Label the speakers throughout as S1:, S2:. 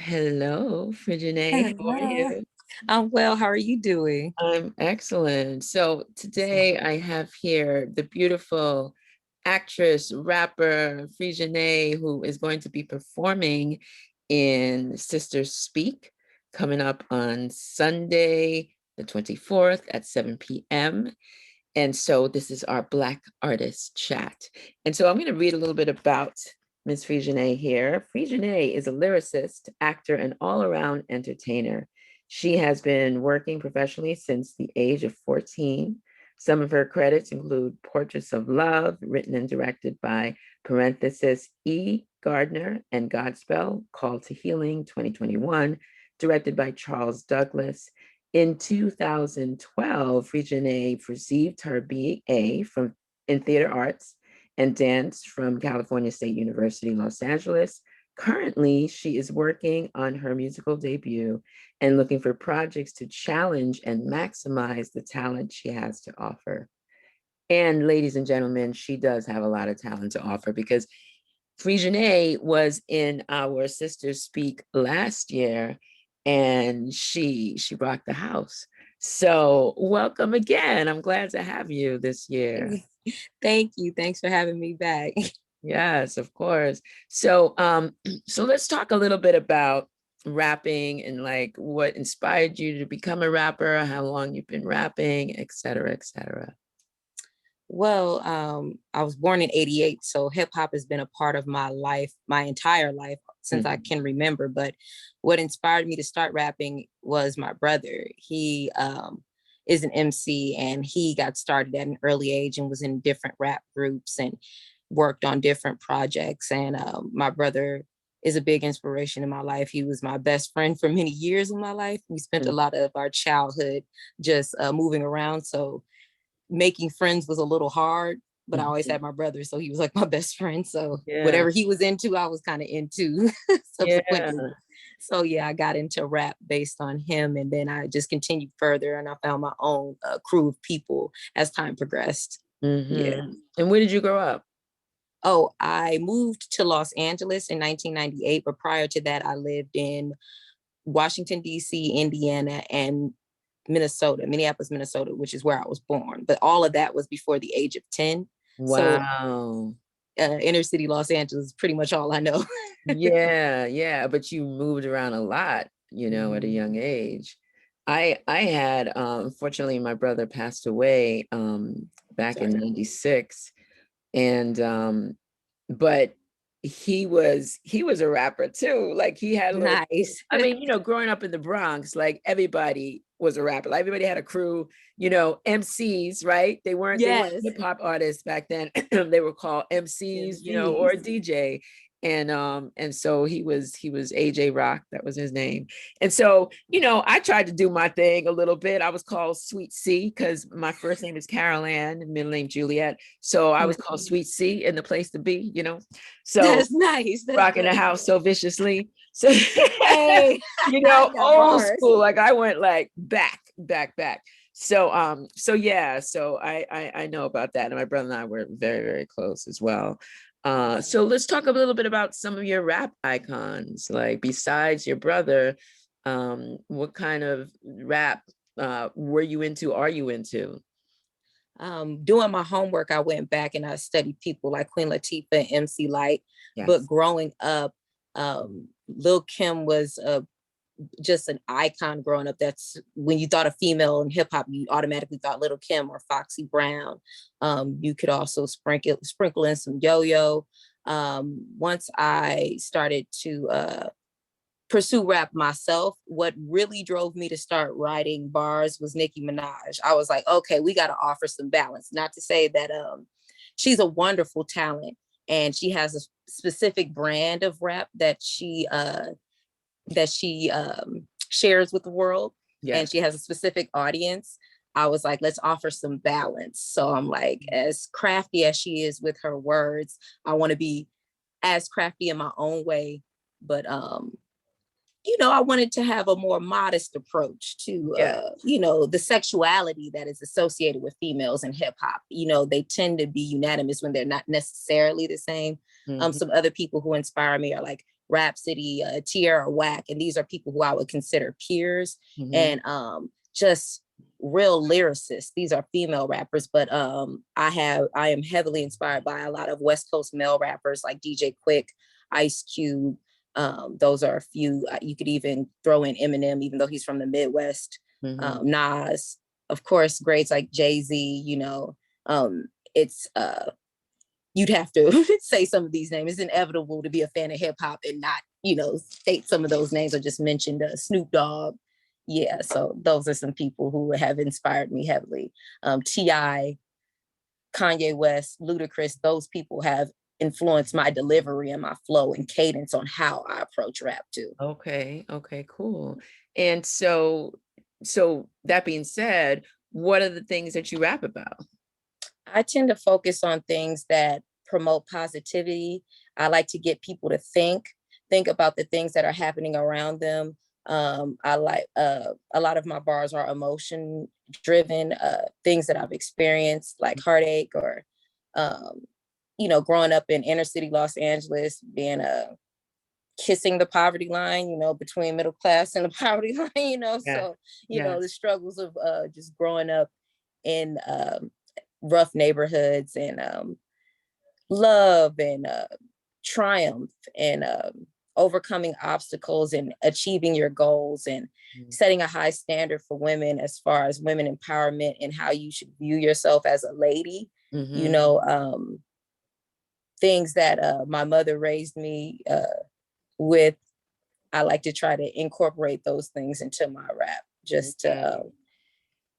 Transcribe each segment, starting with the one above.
S1: Hello, Frigine. How are
S2: Hello.
S1: you?
S2: I'm well. How are you doing?
S1: I'm excellent. So today I have here the beautiful actress, rapper Frigine, who is going to be performing in Sistas Speak coming up on Sunday, the 24th at 7 p.m. And so this is our Black Artist Chat. And so I'm going to read a little bit about Miss Frigine here. Frigine is a lyricist, actor, and all-around entertainer. She has been working professionally since the age of 14. Some of her credits include Portraits of Love, written and directed by parenthesis E. Gardner, and Godspell, Call to Healing 2021, directed by Charles Douglas. In 2012, Regine received her BA in theater arts and dance from California State University, Los Angeles. Currently, she is working on her musical debut and looking for projects to challenge and maximize the talent she has to offer. And ladies and gentlemen, she does have a lot of talent to offer because Frigine was in our Sisters Speak last year, and she rocked the house. So welcome again. I'm glad to have you this year.
S2: Thank you. Thanks for having me back.
S1: Yes, of course. So so let's talk a little bit about rapping and like what inspired you to become a rapper, how long you've been rapping, et cetera, et cetera.
S2: Well, I was born in '88, so hip hop has been a part of my life, my entire life since I
S1: Mhm.
S2: can remember. But what inspired me to start rapping was my brother. He is an MC and he got started at an early age and was in different rap groups and worked on different projects. And my brother is a big inspiration in my life. He was my best friend for many years in my life. We spent a
S1: Mhm.
S2: lot of our childhood just moving around. So making friends was a little hard, but I always
S1: Mhm.
S2: had my brother, so he was like my best friend. So
S1: Yeah,
S2: whatever he was into, I was kind of into
S1: yeah.
S2: subsequently. So yeah, I got into rap based on him, and then I just continued further, and I found my own crew of people as time progressed. Yeah.
S1: And where did you grow up?
S2: Oh, I moved to Los Angeles in 1998, but prior to that, I lived in Washington, D.C., Indiana, and Minneapolis, Minnesota, which is where I was born. But all of that was before the age of 10. So
S1: Wow.
S2: inner city Los Angeles is pretty much all I know.
S1: Yeah, yeah, but you moved around a lot, at a young age. I had fortunately my brother passed away back in
S2: Sorry.
S1: 96 and but he was a rapper too. Like he had a little
S2: Nice.
S1: I mean, growing up in the Bronx, like everybody was a rapper. Like everybody had a crew, MCs, right? They weren't
S2: Yes.
S1: hip hop artists back then. They were called MCs, or a
S2: MCs.
S1: DJ. And so he was AJ Rock, that was his name. And so, I tried to do my thing a little bit. I was called Sweet C because my first name is Carol Ann and middle name Juliet. So I was called Sweet C in the place to be. So
S2: That's nice. That's
S1: rocking the
S2: good.
S1: house so viciously. So,
S2: Hey, I got
S1: old
S2: bars.
S1: school. Like I went like back, back, back. So yeah, so I know about that. And my brother and I were very, very close as well. So let's talk a little bit about some of your rap icons. Like besides your brother, what kind of rap were you into, are you into?
S2: Doing my homework, I went back and I studied people like Queen Latifah and MC Light. But
S1: Yes.
S2: growing up, Lil Kim was just an icon growing up. That's when you thought of female in hip hop, you automatically thought Little Kim or Foxy Brown. You could also sprinkle in some Yo-Yo. Once I started to pursue rap myself, what really drove me to start writing bars was Nicki Minaj. I was like, okay, we got to offer some balance. Not to say that she's a wonderful talent and she has a specific brand of rap that she shares with the world, and
S1: Yes.
S2: she has a specific audience. I was like, let's offer some balance. So I'm like, as crafty as she is with her words, I want to be as crafty in my own way, but I wanted to have a more modest approach to,
S1: Yeah.
S2: the sexuality that is associated with females in hip hop. They tend to be unanimous when they're not necessarily the same.
S1: Mhm.
S2: Some other people who inspire me are like Rhapsody, Tierra Whack, and these are people who I would consider peers,
S1: Mhm.
S2: and just real lyricists. These are female rappers, but I am heavily inspired by a lot of West Coast male rappers like DJ Quick, Ice Cube. Those are a few. You could even throw in Eminem, even though he's from the Midwest.
S1: Mhm.
S2: Nas, of course, greats like Jay-Z. It's you'd have to say some of these names. It's inevitable to be a fan of hip hop and not, state some of those names I just mentioned. Snoop Dogg. Yeah, so those are some people who have inspired me heavily. T.I., Kanye West, Ludacris, those people have influenced my delivery and my flow and cadence on how I approach rap too.
S1: Okay, okay, cool. And so that being said, what are the things that you rap about?
S2: I tend to focus on things that promote positivity. I like to get people to think about the things that are happening around them. I like a lot of my bars are emotion driven, things that I've experienced, like heartache or, um, growing up in inner city Los Angeles, being kissing the poverty line, between middle class and the poverty line,
S1: Yeah.
S2: so,
S1: Yeah.
S2: the struggles of just growing up in rough neighborhoods, and love and triumph, and overcoming obstacles and achieving your goals, and
S1: Mhm.
S2: setting a high standard for women as far as women empowerment and how you should view yourself as a lady. you
S1: Mhm.
S2: know um, Things that my mother raised me with. I like to try to incorporate those things into my rap, just to
S1: Yeah.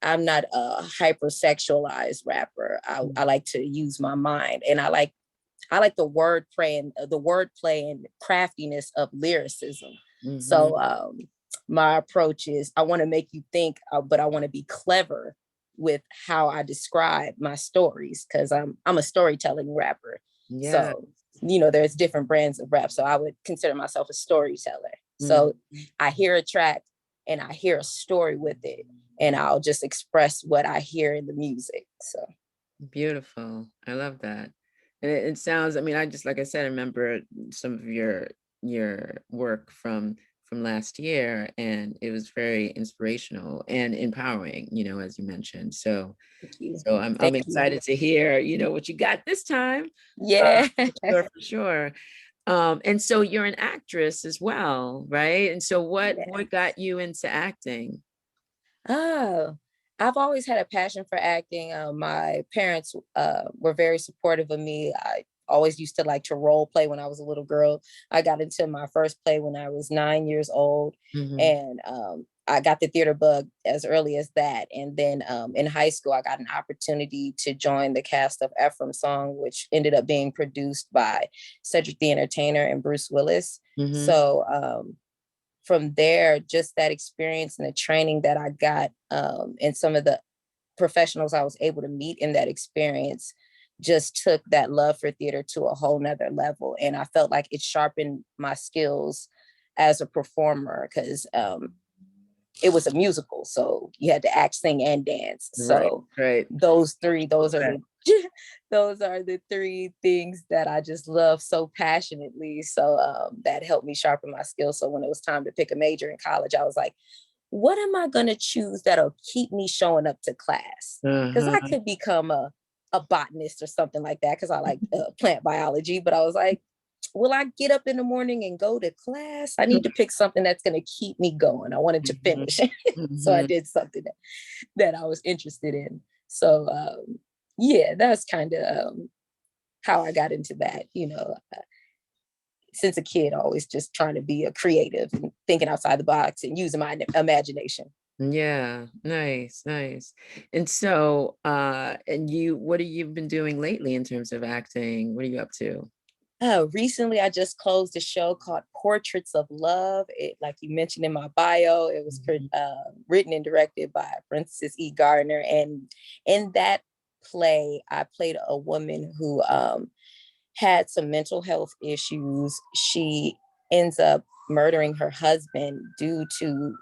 S2: I'm not a hypersexualized rapper. I like to use my mind, and I like the wordplay and craftiness of lyricism.
S1: Mhm.
S2: So my approach is, I want to make you think, but I want to be clever with how I describe my stories, because I'm a storytelling rapper.
S1: Yeah.
S2: So there's different brands of rap. So I would consider myself a storyteller. So
S1: Mhm.
S2: I hear a track and I hear a story with it, and I'll just express what I hear in the music. So
S1: Beautiful. I love that. And it sounds, I mean, I just, like I said, I remember some of your work from last year, and it was very inspirational and empowering, as you mentioned. So
S2: thank you.
S1: so I'm
S2: Thank you.
S1: excited to hear, what you got this time.
S2: Yeah.
S1: For sure, for sure. And so you're an actress as well, right? And so what got you into acting?
S2: Oh, I've always had a passion for acting. My parents were very supportive of me. I always used to like to role play when I was a little girl. I got into my first play when I was 9 years old,
S1: Mhm.
S2: and I got the theater bug as early as that. And then in high school, I got an opportunity to join the cast of Ephraim Song, which ended up being produced by Cedric the Entertainer and Bruce Willis.
S1: Mhm.
S2: So from there, just that experience and the training that I got, and some of the professionals I was able to meet in that experience, just took that love for theater to a whole nother level. And I felt like it sharpened my skills as a performer, because it was a musical. So you had to act, sing, and dance.
S1: Right,
S2: So
S1: right.
S2: those are
S1: Okay.
S2: the those are the three things that I just love so passionately. So that helped me sharpen my skills. So when it was time to pick a major in college, I was like, what am I going to choose that'll keep me showing up to class? Because I
S1: Uh-huh.
S2: could become a botanist or something like that, because I like plant biology. But I was like, will I get up in the morning and go to class? I need to pick something that's going to keep me going. I wanted to
S1: Mhm.
S2: finish. So I
S1: Mhm.
S2: did something that I was interested in. So yeah, that's kind of how I got into that. Since a kid, always just trying to be a creative and thinking outside the box and using my imagination.
S1: Yeah, nice, nice. And so, what have you been doing lately in terms of acting? What are you up to?
S2: Recently, I just closed a show called Portraits of Love. Like you mentioned in my bio, it was
S1: Mhm.
S2: written and directed by Francis E. Gardner. And in that play, I played a woman who had some mental health issues. She ends up murdering her husband due to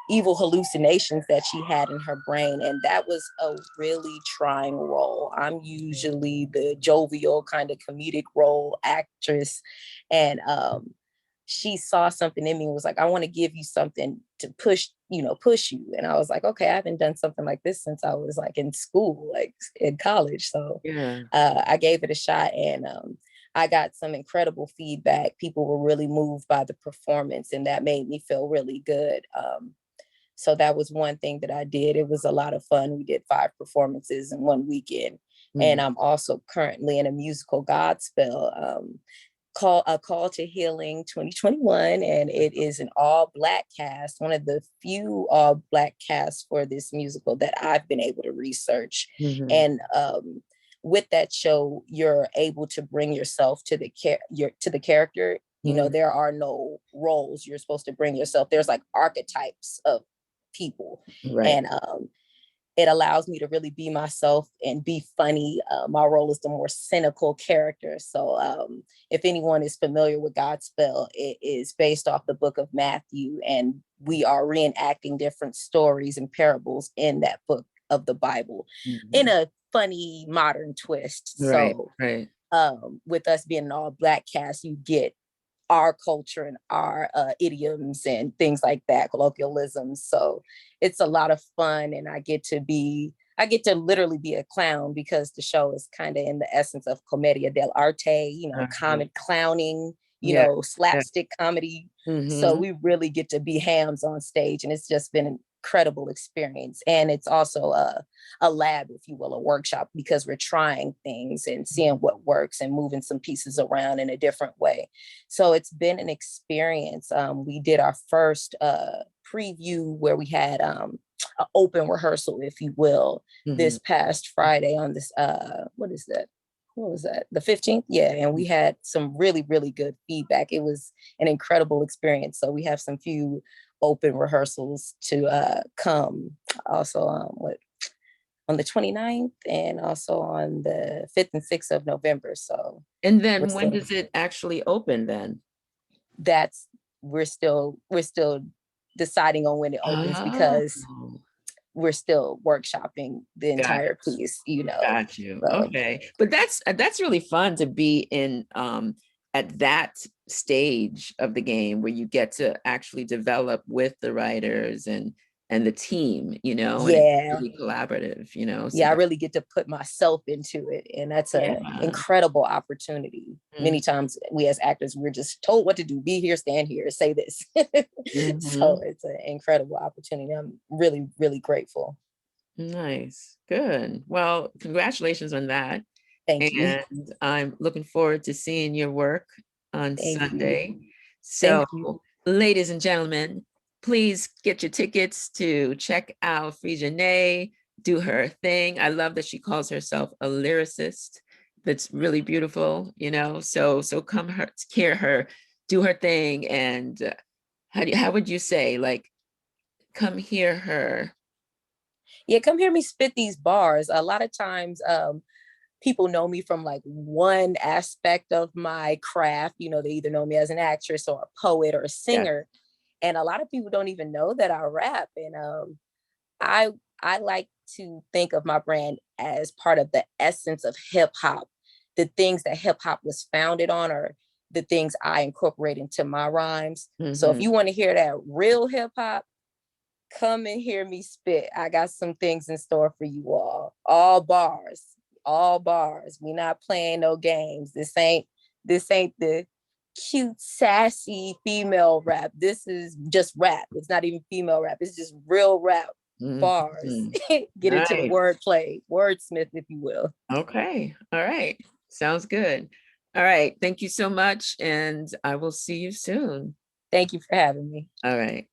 S2: evil hallucinations that she had in her brain. And that was a really trying role. I'm usually the jovial kind of comedic role actress. And she saw something in me and was like, I want to give you something to push you. And I was like, okay, I haven't done something like this since I was like in school, like in college. So
S1: Yeah.
S2: I gave it a shot, and I got some incredible feedback. People were really moved by the performance, and that made me feel really good. So that was one thing that I did. It was a lot of fun. We did 5 performances in one weekend. And I'm also currently in a musical Godspell, called A Call to Healing 2021. And it is an all Black cast, one of the few all Black casts for this musical that I've been able to research. And with that show, you're able to bring yourself to the character. You know, there are no roles. You're supposed to bring yourself. There's like archetypes of people.
S1: Right.
S2: And it allows me to really be myself and be funny. My role is the more cynical character. So if anyone is familiar with Godspell, it is based off the book of Matthew, and we are reenacting different stories and parables in that book of the Bible in a funny modern twist.
S1: Right.
S2: So
S1: Right.
S2: With us being an all Black cast, you get our culture and our idioms and things like that, colloquialisms. So it's a lot of fun, and I get to literally be a clown, because the show is kind of in the essence of commedia dell'arte, comic clowning, slapstick comedy. So we really get to be hams on stage, and it's just been an incredible experience. And it's also a lab, if you will, a workshop, because we're trying things and seeing what works and moving some pieces around in a different way. So it's been an experience. We did our first preview where we had an open rehearsal, if you will, this past Friday on this, what was that? The 15th? Yeah. And we had some really, really good feedback. It was an incredible experience. So we have some few open rehearsals to come also on the 29th, and also on the 5th and 6th of November. So
S1: and then when does it actually open then?
S2: We're still deciding on when it opens, because we're still workshopping the entire piece,
S1: Got you. Okay. But that's really fun to be in at that stage of the game, where you get to actually develop with the writers and the team, and it's really collaborative, So
S2: I really get to put myself into it, and that's an incredible opportunity. Many times we as actors, we're just told what to do: be here, stand here, say this. So it's an incredible opportunity. I'm really, really grateful.
S1: Nice. Good. Well, congratulations on that.
S2: Thank you.
S1: And I'm looking forward to seeing your work on Sunday.
S2: Thank
S1: So,
S2: you.
S1: ladies and gentlemen, please get your tickets to check out Frexinet, do her thing. I love that she calls herself a lyricist. That's really beautiful, So come hear her, do her thing, and how would you say, like, come hear her?
S2: Yeah, come hear me spit these bars. A lot of times, people know me from like one aspect of my craft. They either know me as an actress or a poet or a singer. Yeah. And a lot of people don't even know that I rap. And I like to think of my brand as part of the essence of hip hop. The things that hip hop was founded on are the things I incorporate into my rhymes. So if you want to hear that real hip hop, come and hear me spit. I got some things in store for you all. All bars. We not playing no games. This ain't the cute, sassy female rap. This is just rap. It's not even female rap. It's just real rap. Bars. Get into the wordplay, wordsmith, if you will.
S1: Okay. All right. Sounds good. All right. Thank you so much. And I will see you soon.
S2: Thank you for having me.
S1: All right.